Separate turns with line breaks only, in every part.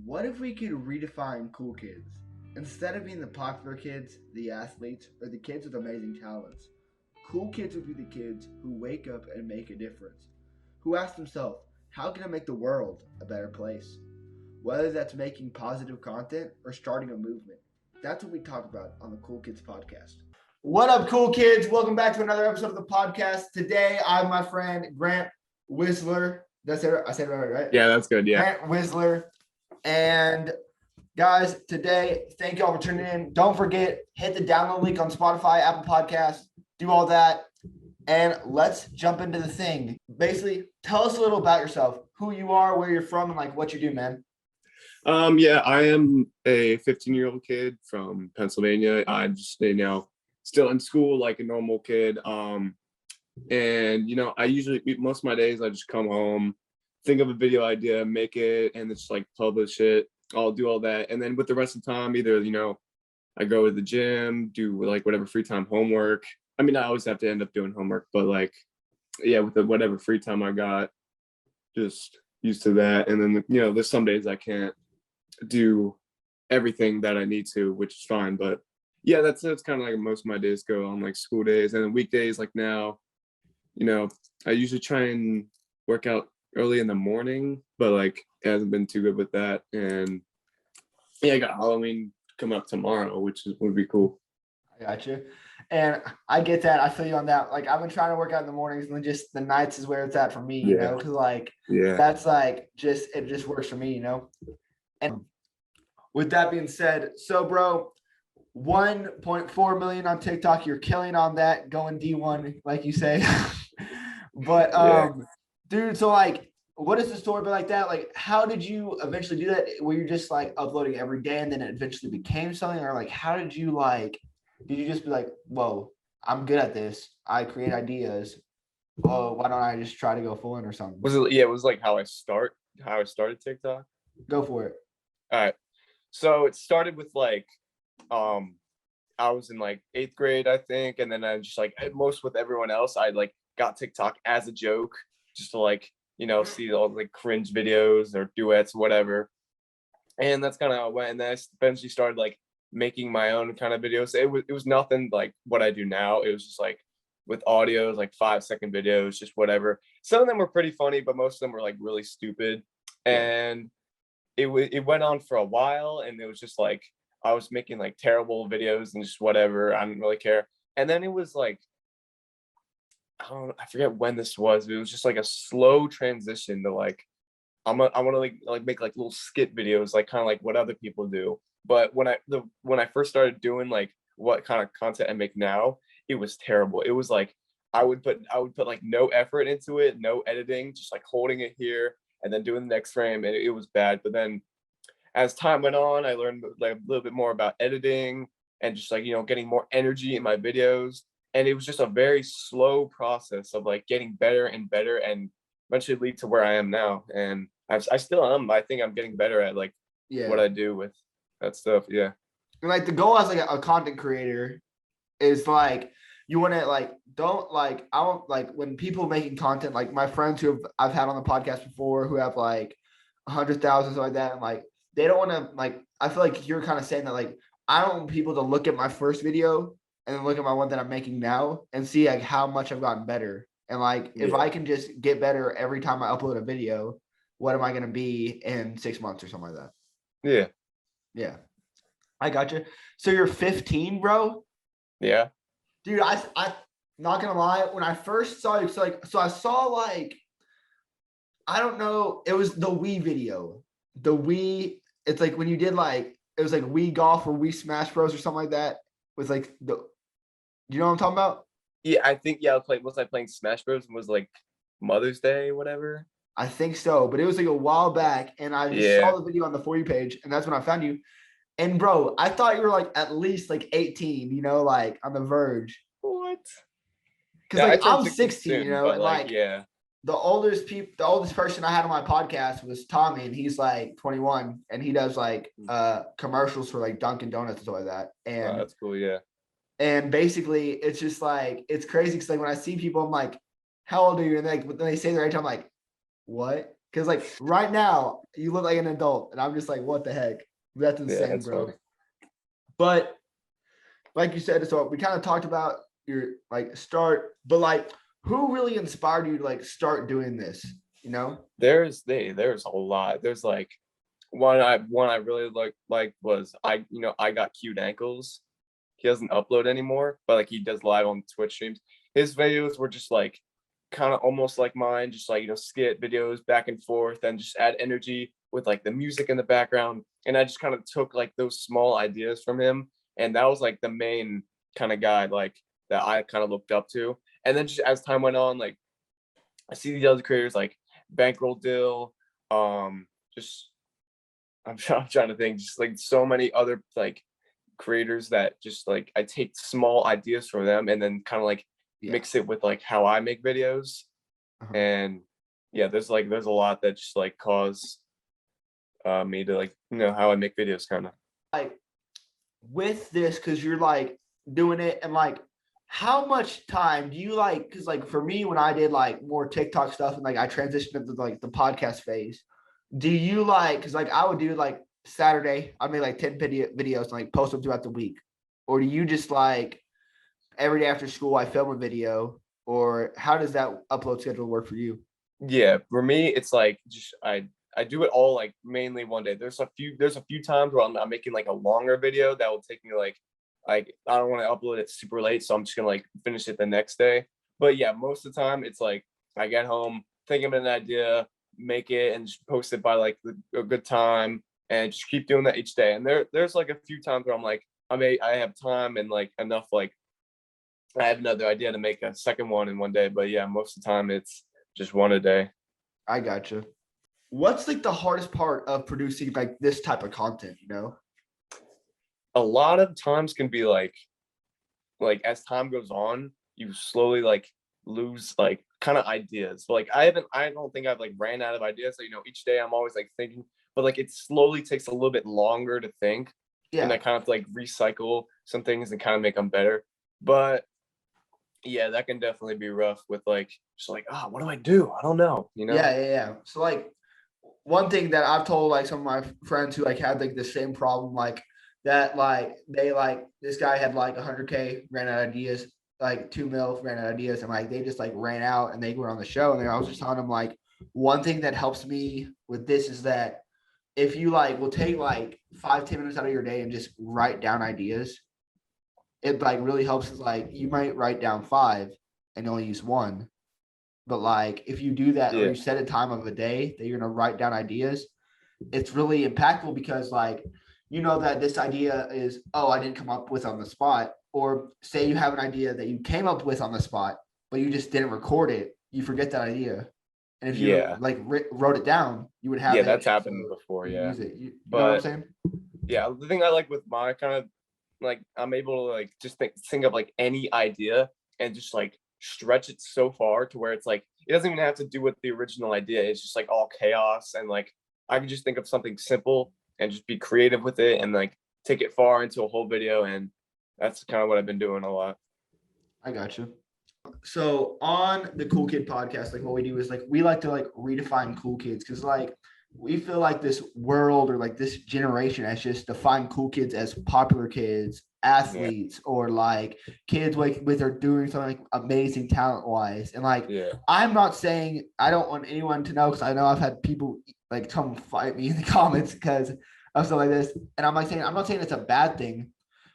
What if we could redefine cool kids? Instead of being the popular kids, the athletes, or the kids with amazing talents, cool kids would be the kids who wake up and make a difference, who ask themselves, how can I make the world a better place? Whether that's making positive content or starting a movement. That's what we talk about on the Cool Kids podcast. What up, cool kids? Welcome back to another episode of the podcast. Today, I'm my friend Grant Wisler. I said it right?
Yeah, that's good. Yeah.
Grant Wisler. And guys, today, thank you all for tuning in. Don't forget, hit the download link on Spotify, Apple Podcasts, do all that. And let's jump into the thing. Basically, tell us a little about yourself, who you are, where you're from, and like what you do, man.
Yeah, I am a 15-year-old kid from Pennsylvania. I'm just, still in school like a normal kid. And I usually, most of my days, I just come home, think of a video idea, make it, and just like publish it. I'll do all that. And then with the rest of the time, either, I go to the gym, do like whatever free time homework. I mean, I always have to end up doing homework, but like, yeah, with whatever free time I got, just used to that. And then, there's some days I can't do everything that I need to, which is fine. But yeah, that's kind of like most of my days go on, like school days. And then weekdays, like now, I usually try and work out early in the morning, but like it hasn't been too good with that. And yeah, I got Halloween coming up tomorrow, which would be cool.
I got you. And I get that. I feel you on that. Like I've been trying to work out in the mornings, and then just the nights is where it's at for me, because like that's like it just works for me, And with that being said, so bro, 1.4 million on TikTok. You're killing on that, going D1, like you say. But dude, so like, what is the story about like that? Like, how did you eventually do that? Were you just like uploading every day and then it eventually became something? Or like, how did you did you just be like, whoa, I'm good at this, I create ideas, oh, why don't I just try to go full in or something?
It was like how I started TikTok.
Go for it.
All right. So it started with like, I was in like 8th grade, I think. And then I just like, most with everyone else, I like got TikTok as a joke, just to like, see all like cringe videos or duets, whatever. And that's kind of how it went. And then I eventually started like making my own kind of videos. It was nothing like what I do now. It was just like with audios, like 5-second videos, just whatever. Some of them were pretty funny, but most of them were like really stupid. And it went on for a while, and it was just like I was making like terrible videos and just whatever. I didn't really care. And then it was like, I forget when this was, but it was just like a slow transition to like I want to like make like little skit videos, like kind of like what other people do. But when I first started doing like what kind of content I make now, it was terrible. It was like I would put like no effort into it, no editing, just like holding it here and then doing the next frame, and it was bad. But then as time went on, I learned like a little bit more about editing and just like getting more energy in my videos. And it was just a very slow process of like getting better and better, and eventually lead to where I am now. And I still am. I think I'm getting better at like what I do with that stuff. Yeah.
And like the goal as like a content creator is like you want to like don't like I don't like when people making content, like my friends who I've had on the podcast before who have like 100,000 like that, and like they don't want to like I feel like you're kind of saying that like I don't want people to look at my first video and then look at my one that I'm making now and see like how much I've gotten better. And like if I can just get better every time I upload a video, what am I going to be in 6 months or something like that? Yeah. I got you. So you're 15, bro?
Yeah.
Dude, I not gonna lie, when I first saw you, so I saw like I don't know, it was the Wii video. The Wii, it's like when you did like it was like Wii Golf or Wii Smash Bros or something like that. With like you know what I'm talking about?
Yeah, I think was I playing Smash Bros and was like Mother's Day, whatever?
I think so, but it was like a while back, and I just saw the video on the For You page, and that's when I found you. And bro, I thought you were like at least like 18, like on the verge.
What?
Because like I'm 16,
soon,
and like the oldest person I had on my podcast was Tommy, and he's like 21, and he does like commercials for like Dunkin' Donuts and stuff like that. And
that's cool, yeah.
And basically, it's just like it's crazy because like when I see people, I'm like, "How old are you?" And like when they say their age, I'm like, "What?" Because like right now, you look like an adult, and I'm just like, what the heck? That's insane,
that's
bro.
funny.
But like you said, so we kind of talked about your like start, but like who really inspired you to like start doing this? You know?
There's a lot. There's like one I really like was I got cute ankles. He doesn't upload anymore, but like he does live on Twitch streams. His videos were just like kind of almost like mine, just like skit videos back and forth and just add energy with like the music in the background. And I just kind of took like those small ideas from him, and that was like the main kind of guy like that I kind of looked up to. And then just as time went on, like I see these other creators like Bankroll Dill, just I'm trying to think, just like so many other like creators that just like I take small ideas from them and then kind of like mix it with like how I make videos. And yeah, there's a lot that just like cause me to like how I make videos kind of.
Like with this, because you're like doing it, and like how much time do you like? Because like for me, when I did like more TikTok stuff and like I transitioned into like the podcast phase, do you like, because like I would do like Saturday, I made like 10 videos and like post them throughout the week, or do you just like every day after school I film a video, or how does that upload schedule work for you?
Yeah, for me it's like just I do it all like mainly one day. There's a few times where I'm making like a longer video that will take me like I don't want to upload it super late, so I'm just gonna like finish it the next day. But yeah, most of the time it's like I get home, think of an idea, make it, and just post it by like a good time, and just keep doing that each day. And there's like a few times where I'm like I have time and like enough, like I have another idea to make a second one in one day. But yeah, most of the time it's just one a day.
I gotcha. What's like the hardest part of producing like this type of content,
A lot of times can be like as time goes on, you slowly like lose like kind of ideas. But like I don't think I've like ran out of ideas. So, each day I'm always like thinking, but like it slowly takes a little bit longer to think. And I kind of like recycle some things and kind of make them better. But yeah, that can definitely be rough with like just like, what do I do? I don't know,
Yeah. So like one thing that I've told like some of my friends who like had like the same problem, like that, like they like this guy had like 100K, ran out of ideas, like 2 mil, ran out of ideas, and like they just like ran out and they were on the show. And I was just telling them like one thing that helps me with this is that if you like will take like 5-10 minutes out of your day and just write down ideas, it like really helps. Is like you might write down 5 and only use 1. But like if you do that, or you set a time of a day that you're gonna write down ideas, it's really impactful, because like that this idea is, I didn't come up with on the spot. Or say you have an idea that you came up with on the spot, but you just didn't record it, you forget that idea. And if you like wrote it down, you would have it.
That's happened before.
Use it. You know what I'm saying?
Yeah, the thing I like with my kind of like, I'm able to like just think of like any idea and just like stretch it so far to where it's like it doesn't even have to do with the original idea. It's just like all chaos, and like I can just think of something simple and just be creative with it and like take it far into a whole video. And that's kind of what I've been doing a lot.
I got you. So on the Cool Kid podcast, like what we do is like we like to like redefine cool kids, because like we feel like this world or like this generation has just defined cool kids as popular kids, athletes, or like kids like with are doing something like amazing talent wise. And like I'm not saying, I don't want anyone to know, because I know I've had people like come fight me in the comments because of stuff like this. And I'm not saying it's a bad thing,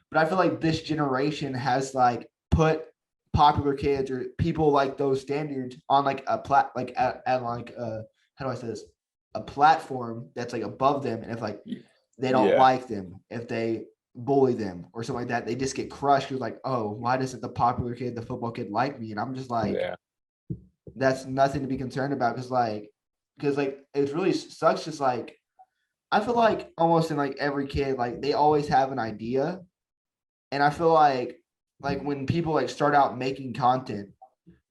but I feel like this generation has like put popular kids or people like those standards on like a at like how do I say this, a platform that's like above them. And if like they don't like them, if they bully them or something like that, they just get crushed. You're like, why doesn't the popular kid, the football kid, like me? And I'm just like, that's nothing to be concerned about, because it really sucks. Just like I feel like almost in like every kid, like they always have an idea. And I feel like when people like start out making content,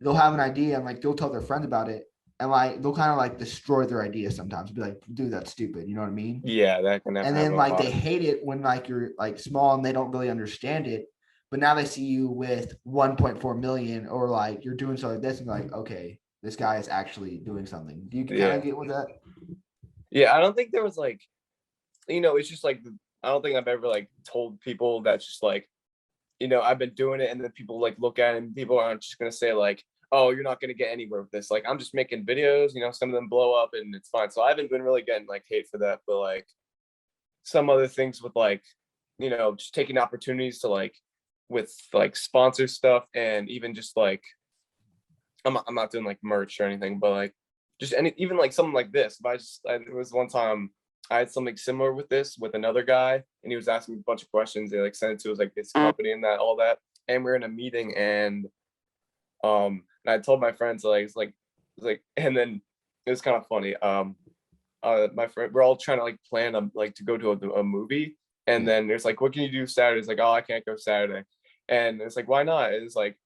they'll have an idea and like they'll tell their friends about it, and like they'll kind of like destroy their idea sometimes, be like, dude, that's stupid, you know what I mean?
Yeah, that can happen.
And then like they hate it when like you're like small and they don't really understand it, but now they see you with 1.4 million, or like you're doing something like this, and like, okay, this guy is actually doing something. Do you kind of get with that?
Yeah, I don't think there was like, it's just like, I don't think I've ever like told people that's just like, I've been doing it, and then people like look at it and people aren't just gonna say like, oh, you're not gonna get anywhere with this. Like, I'm just making videos, some of them blow up and it's fine. So I haven't been really getting like hate for that, but like some other things with like, just taking opportunities to like with like sponsor stuff, and even just like I'm not doing like merch or anything, but like just even like something like this. If it was one time I had something similar with this with another guy, and he was asking me a bunch of questions. They like sent it to us like this company and that all that, and we are in a meeting, and I told my friends like and then it was kind of funny. My friend, we're all trying to like plan like to go to a movie, and then there's like, what can you do Saturday? It's like, oh, I can't go Saturday, and it's like, why not? It's like,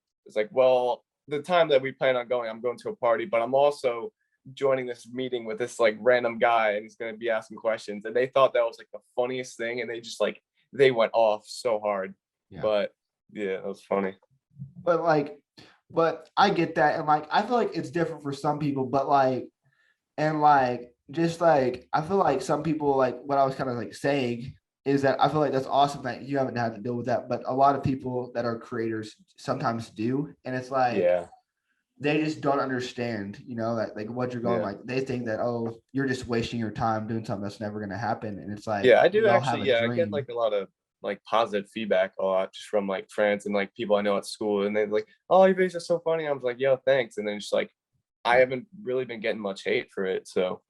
well, the time that we plan on going, I'm going to a party, but I'm also joining this meeting with this like random guy, and he's going to be asking questions, and they thought that was like the funniest thing, and they just like they went off so hard. But yeah, it was funny.
But I get that, and like I feel like it's different for some people, but like, and like just like I feel like some people, like what I was kind of like saying is that I feel like that's awesome that you haven't had to deal with that, but a lot of people that are creators sometimes do, and it's like they just don't understand, that like what you're going, like they think that, oh, you're just wasting your time doing something that's never going to happen, and it's like,
I do actually, I get like a lot of like positive feedback a lot just from like friends and like people I know at school, and they're like, oh, your videos are so funny. I was like, yo, thanks. And then just like I haven't really been getting much hate for it, so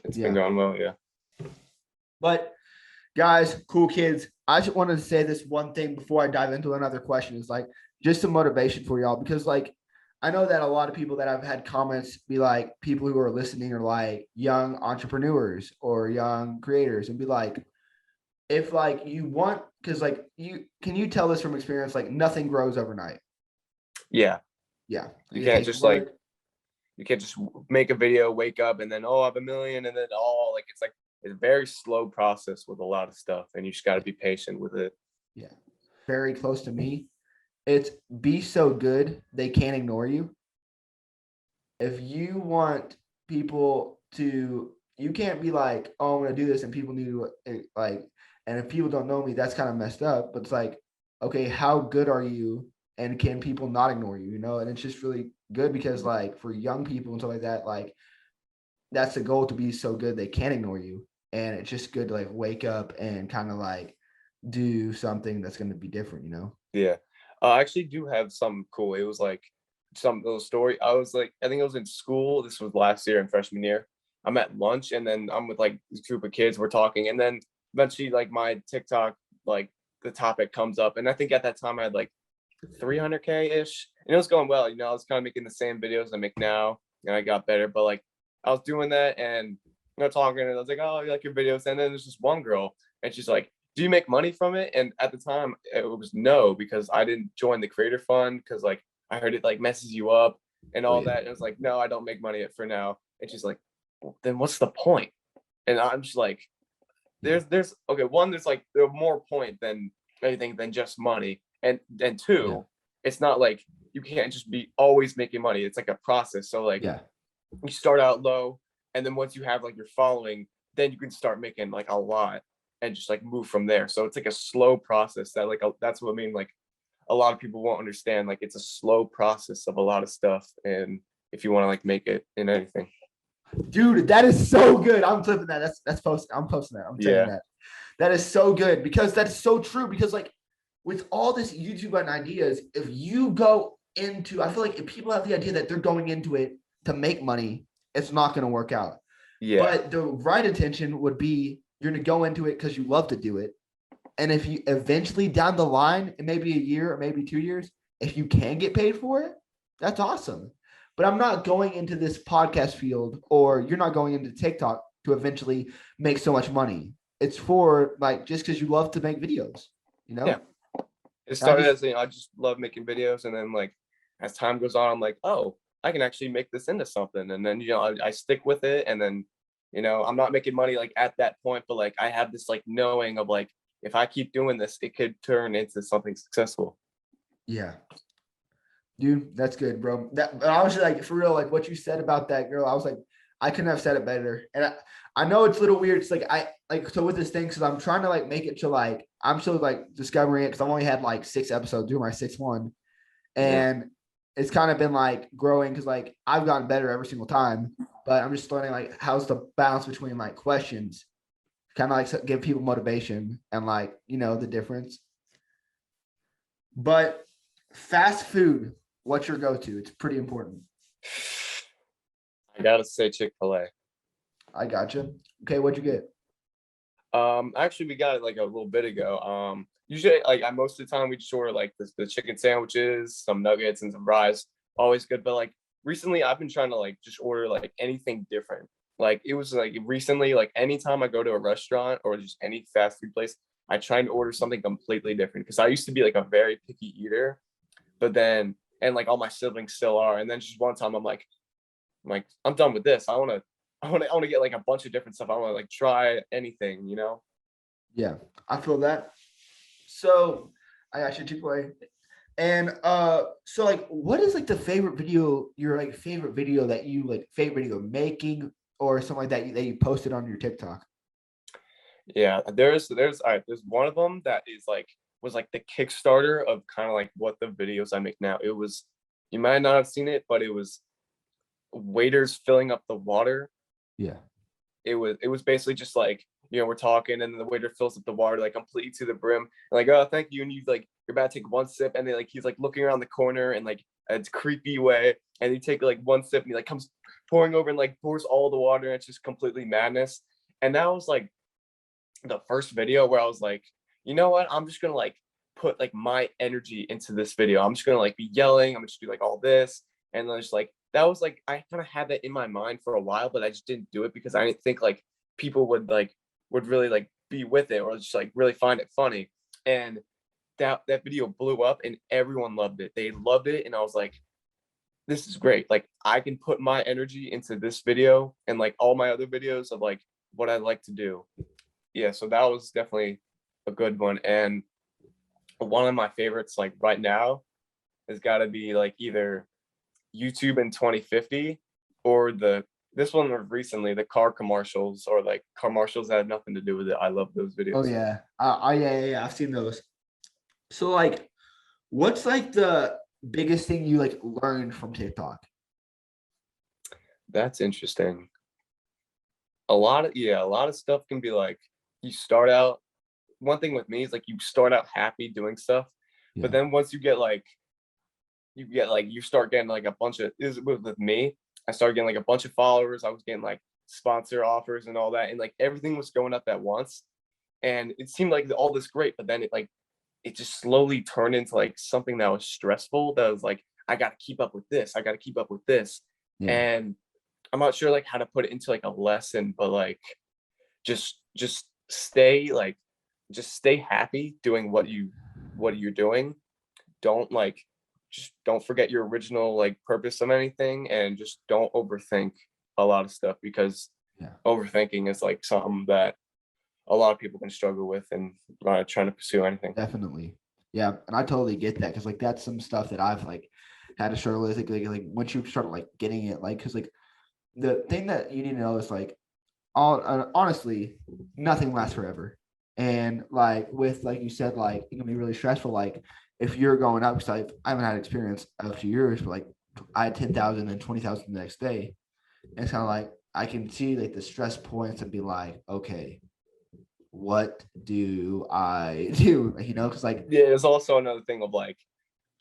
it's been going well.
But guys, cool kids, I just wanted to say this one thing before I dive into another question, is like just some motivation for y'all, because like I know that a lot of people that I've had comments be like, people who are listening are like young entrepreneurs or young creators, and be like, if like you want, because like can you tell this from experience, like nothing grows overnight.
You can't just like, you can't just make a video, wake up, and then, oh, I have 1 million, and then like it's a very slow process with a lot of stuff, and you just got to be patient with it.
Very close to me, it's be so good they can't ignore you. If you want people to, you can't be like, oh, I'm gonna do this and people need to like, and if people don't know me, that's kind of messed up. But it's like, okay, how good are you, and can people not ignore you? And it's just really good, because like for young people and stuff like that, like that's the goal, to be so good they can't ignore you. And it's just good to like wake up and kind of like do something that's going to be different.
I actually do have some cool. It was like some little story. I was like, I think I was in school. This was last year in freshman year. I'm at lunch, and then I'm with like this group of kids. We're talking, and then eventually like my TikTok, like the topic comes up, and I think at that time I had like 300K ish, and it was going well. I was kind of making the same videos I make now, and I got better. But like I was doing that, and talking, and I was like, oh, you like your videos? And then there's this one girl, and she's like, do you make money from it? And at the time it was no, because I didn't join the creator fund, because like I heard it like messes you up and all that. And I was like, no, I don't make money for now. And she's like, well, then what's the point? And I'm just like, there's okay, one, there's like there's more point than anything than just money. And two, it's not like you can't just be always making money. It's like a process. So like you start out low, and then once you have like your following, then you can start making like a lot and just like move from there. So it's like a slow process that like that's what I mean, like a lot of people won't understand, like it's a slow process of a lot of stuff, and if you want to like make it in anything.
Dude, that is so good. I'm flipping that. That's posting. I'm posting that. I'm saying that. That is so good, because that's so true. Because like with all this YouTube and ideas, if you go into, I feel like if people have the idea that they're going into it to make money, it's not going to work out. But the right intention would be, you're going to go into it because you love to do it. And if you eventually down the line, it may be a year or maybe 2 years, if you can get paid for it, that's awesome. But I'm not going into this podcast field, or you're not going into TikTok to eventually make so much money. It's for like, just because you love to make videos,
It started as, I just love making videos. And then like, as time goes on, I'm like, oh, I can actually make this into something. And then, I stick with it. And then, I'm not making money like at that point, but like, I have this like knowing of like, if I keep doing this, it could turn into something successful.
Yeah. Dude, that's good, bro. That, I was like, for real, like what you said about that girl, I was like, I couldn't have said it better. And I know it's a little weird. It's like so with this thing, because I'm trying to like make it to like I'm still like discovering it because I've only had like 6 episodes, doing my sixth one, and it's kind of been like growing because like I've gotten better every single time, but I'm just learning like how's the balance between like questions, kind of like give people motivation and like the difference. But fast food, what's your go-to? It's pretty important.
I gotta say Chick-fil-A.
I gotcha. Okay, what'd you get?
Actually, we got it like a little bit ago. Usually, like most of the time, we just order like the chicken sandwiches, some nuggets, and some fries. Always good. But like recently, I've been trying to like just order like anything different. Like it was like recently, like anytime I go to a restaurant or just any fast food place, I try to order something completely different because I used to be like a very picky eater, but then and like all my siblings still are. And then just one time, I'm I'm done with this. I want to get like a bunch of different stuff. I want to like try anything, you know?
Yeah, I feel that. So I actually Chick-fil-A. And so like what is like the favorite video, your like favorite video that you like favorite video making or something like that you posted on your TikTok?
Yeah, there's all right, there's one of them that is like was like the Kickstarter of kind of like what the videos I make now. It was you might not have seen it, but it was waiters filling up the water.
Yeah.
It was basically just like we're talking and then the waiter fills up the water like completely to the brim and like, oh, thank you, and you like you're about to take one sip and then like he's like looking around the corner and like a creepy way, and you take like one sip and he like comes pouring over and like pours all the water, and it's just completely madness. And that was like the first video where I was like, you know what, I'm just gonna like put like my energy into this video. I'm just gonna like be yelling, I'm just do like all this, and then just like that was like I kind of had that in my mind for a while, but I just didn't do it because I didn't think like people would really like be with it or just like really find it funny. And that video blew up and everyone loved it. They loved it, and I was like, this is great. Like I can put my energy into this video and like all my other videos of like what I like to do. Yeah, so that was definitely a good one. And one of my favorites like right now has got to be like either YouTube in 2050 or this one recently, the car commercials or like commercials that have nothing to do with it. I love those
Oh
videos.
yeah. Yeah. I've seen those. So like what's like the biggest thing you like learned from TikTok?
That's interesting. A lot of stuff can be like you start out, one thing with me is like you start out happy doing stuff, but
Yeah.
then once you start getting like a bunch of is with me, I started getting like a bunch of followers. I was getting like sponsor offers and all that, and like everything was going up at once. And it seemed like all this great, but then it just slowly turned into like something that was stressful. That was like, I gotta keep up with this. I gotta keep up with this.
Yeah.
And I'm not sure like how to put it into like a lesson, but like just stay like just stay happy doing what you're doing. Don't like just don't forget your original like purpose of anything, and just don't overthink a lot of stuff because
Yeah.
overthinking is like something that a lot of people can struggle with and trying to pursue anything.
Definitely. Yeah. And I totally get that because like that's some stuff that I've like had to struggle with. Like once you start like getting it, like because like the thing that you need to know is like honestly, nothing lasts forever. And like with like you said, like it can be really stressful. Like if you're going up, because I haven't had experience of 2 years, but like I had 10,000 and 20,000 the next day. And it's kind of like I can see like the stress points and be like, okay, what do I do? Because like
Yeah, there's also another thing of like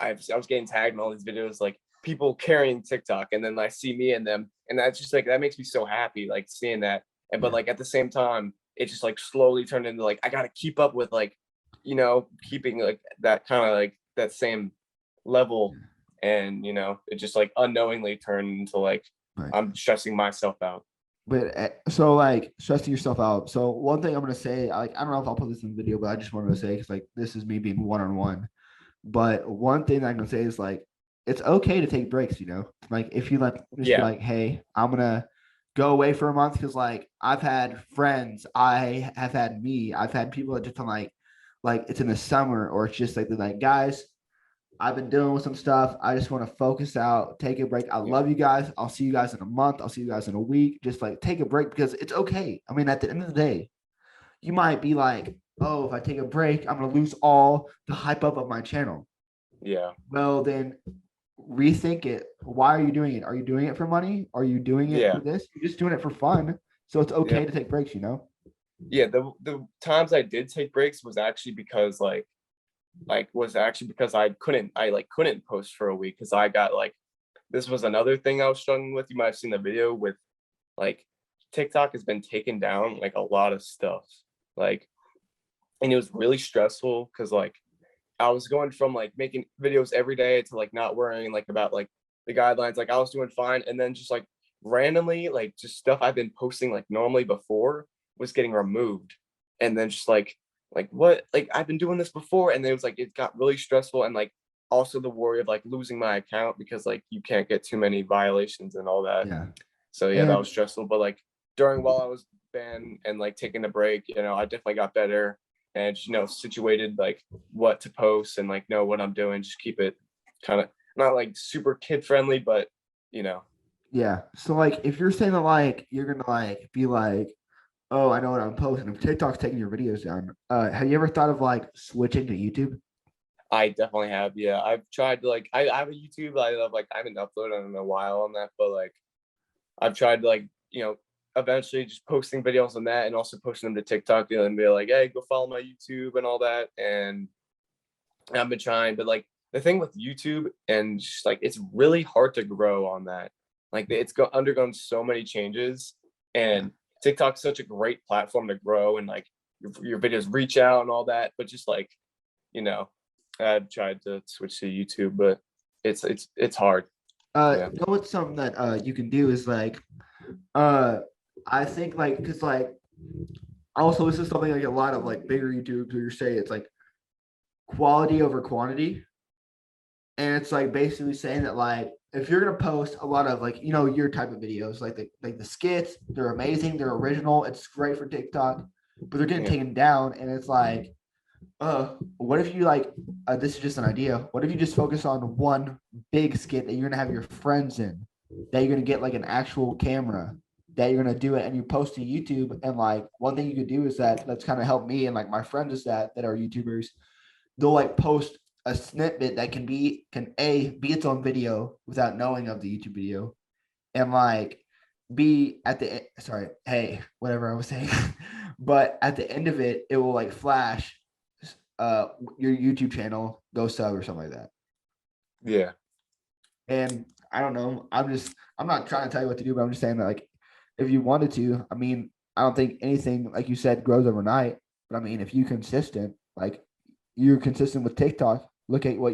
I was getting tagged in all these videos like people carrying TikTok, and then I see me in them, and that's just like that makes me so happy like seeing that. And but
yeah,
like at the same time, it just like slowly turned into like I gotta keep up with like keeping like that kind of like that same level, and it just like unknowingly turned into like
right.
I'm stressing myself out.
But so like stressing yourself out. So one thing I'm gonna say, like I don't know if I'll put this in the video, but I just wanted to say because like this is me being one on one. But one thing I'm gonna say is like it's okay to take breaks. Like if you like just be
Yeah,
like, hey, I'm gonna go away for a month because like I've had friends, I've had people that just like it's in the summer or it's just like they're like guys, I've been dealing with some stuff. I just want to focus out, take a break. I love you guys. I'll see you guys in a month. I'll see you guys in a week. Just like take a break because it's okay. I mean, at the end of the day, you might be like, oh, if I take a break, I'm going to lose all the hype up of my channel.
Yeah.
Well, then rethink it. Why are you doing it? Are you doing it for money? Are you doing it for this? You're just doing it for fun. So it's okay to take breaks, you know?
Yeah. The times I did take breaks was actually because I couldn't post for a week because I got like, this was another thing I was struggling with. You might have seen the video with like TikTok has been taking down like a lot of stuff. Like, and it was really stressful because like I was going from like making videos every day to like not worrying like about like the guidelines. Like I was doing fine. And then just like randomly, like just stuff I've been posting like normally before was getting removed. And then just like what, like I've been doing this before. And it was like, it got really stressful. And like also the worry of like losing my account because like you can't get too many violations and all that.
Yeah.
So yeah, that was stressful. But like while I was banned and like taking a break, you know, I definitely got better and, you know, situated like what to post and like know what I'm doing. Just keep it kind of not like super kid friendly, but you know.
Yeah. So like if you're saying that like you're gonna like be like, oh, I know what I'm posting. If TikTok's taking your videos down, have you ever thought of like switching to YouTube?
I definitely have. Yeah. I've tried to like I have a YouTube. I haven't uploaded in a while on that, but like I've tried to like, you know, eventually just posting videos on that and also posting them to TikTok, you know, and be like, hey, go follow my YouTube and all that. And I've been trying, but like the thing with YouTube and just like it's really hard to grow on that. Like it's undergone so many changes, and TikTok's such a great platform to grow and like your videos reach out and all that. But just like, you know, I've tried to switch to YouTube, but it's hard.
You know what's something that you can do is like I think like because like also this is something like a lot of like bigger YouTubers where you say it's like quality over quantity. And it's like basically saying that like if you're gonna post a lot of like, you know, your type of videos, like the skits, they're amazing, they're original, it's great for TikTok, but they're getting taken down. And it's like, what if you like this is just an idea. What if you just focus on one big skit that you're gonna have your friends in, that you're gonna get like an actual camera, that you're gonna do it and you post to YouTube. And like one thing you could do is that's kind of helped me and like my friends is that are YouTubers, they'll like post a snippet that can be its own video without knowing of the YouTube video, and like be at the whatever I was saying, but at the end of it, it will like flash your YouTube channel, go sub or something like that.
Yeah.
And I don't know. I'm not trying to tell you what to do, but I'm just saying that like if you wanted to, I mean, I don't think anything like you said grows overnight, but I mean if you're consistent, like you're consistent with TikTok. Look at what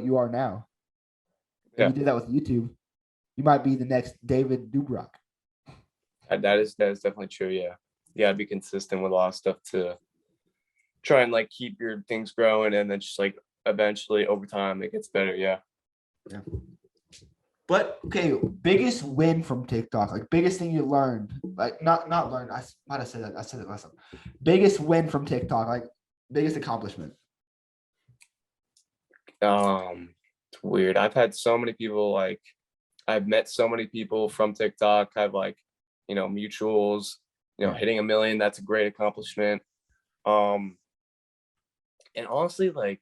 you are now. If you did that with YouTube, you might be the next David Dobrik.
That is definitely true. Yeah. Yeah. Be consistent with a lot of stuff to try and like keep your things growing, and then just like eventually over time it gets better. Yeah.
Yeah. But okay, biggest win from TikTok, like biggest thing you learned, like not learned. I might have said that. I said it last time. Biggest win from TikTok, like biggest accomplishment.
It's weird. I've had so many people, like I've met so many people from TikTok. I've like, you know, mutuals, you know, hitting 1 million, that's a great accomplishment. And honestly, like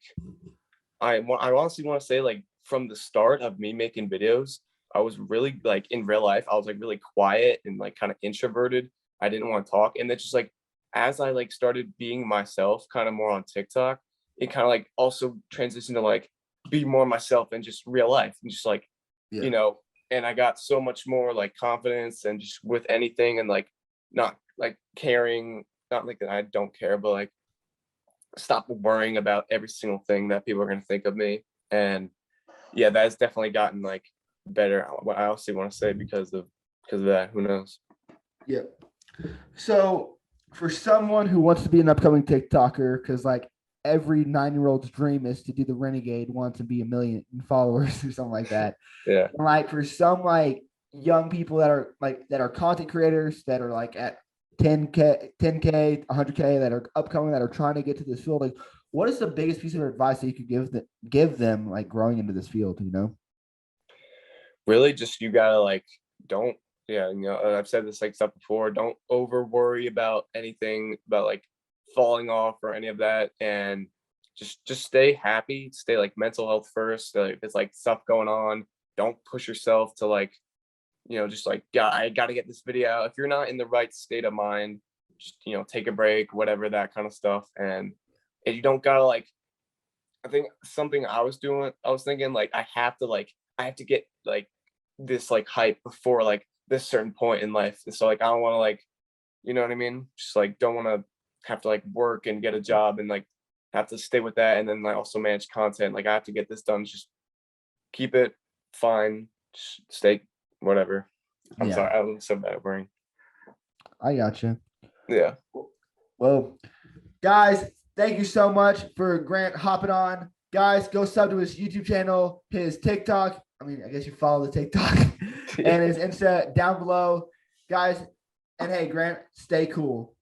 I honestly want to say like from the start of me making videos, I was really like in real life, I was like really quiet and like kind of introverted. I didn't want to talk. And then just like as I like started being myself kind of more on TikTok, it kind of like also transitioned to like be more myself in just real life and just like, you know, and I got so much more like confidence and just with anything and like not like caring, not like that I don't care, but like stop worrying about every single thing that people are going to think of me. And yeah, that has definitely gotten like better. What I also want to say because of that, who knows?
Yeah. So for someone who wants to be an upcoming TikToker, because like every 9-year-old's dream is to do the renegade once and be 1 million followers or something like that.
Yeah.
And like for some like young people that are content creators that are like at 10K, 100K that are upcoming, that are trying to get to this field, like what is the biggest piece of advice that you could give them like growing into this field, you know?
Really just, you gotta like, don't, yeah, you know, I've said this like stuff before, don't over worry about anything about like falling off or any of that, and just stay happy, stay like mental health first. If it's like stuff going on, don't push yourself to like, you know, just like, yeah, I gotta get this video out. If you're not in the right state of mind, just, you know, take a break, whatever, that kind of stuff. And if you don't gotta like, I think something I was thinking like, I have to get like this like hype before like this certain point in life. And so like, I don't want to like, you know what I mean? Just like, don't want to have to like work and get a job and like have to stay with that. And then like also manage content. Like I have to get this done. Just keep it fine. Just stay, whatever. I'm sorry. I'm so bad at worrying.
I gotcha.
Yeah.
Well, guys, thank you so much for Grant hopping on. Guys, go sub to his YouTube channel, his TikTok. I mean, I guess you follow the TikTok and his Insta down below. Guys, and hey, Grant, stay cool.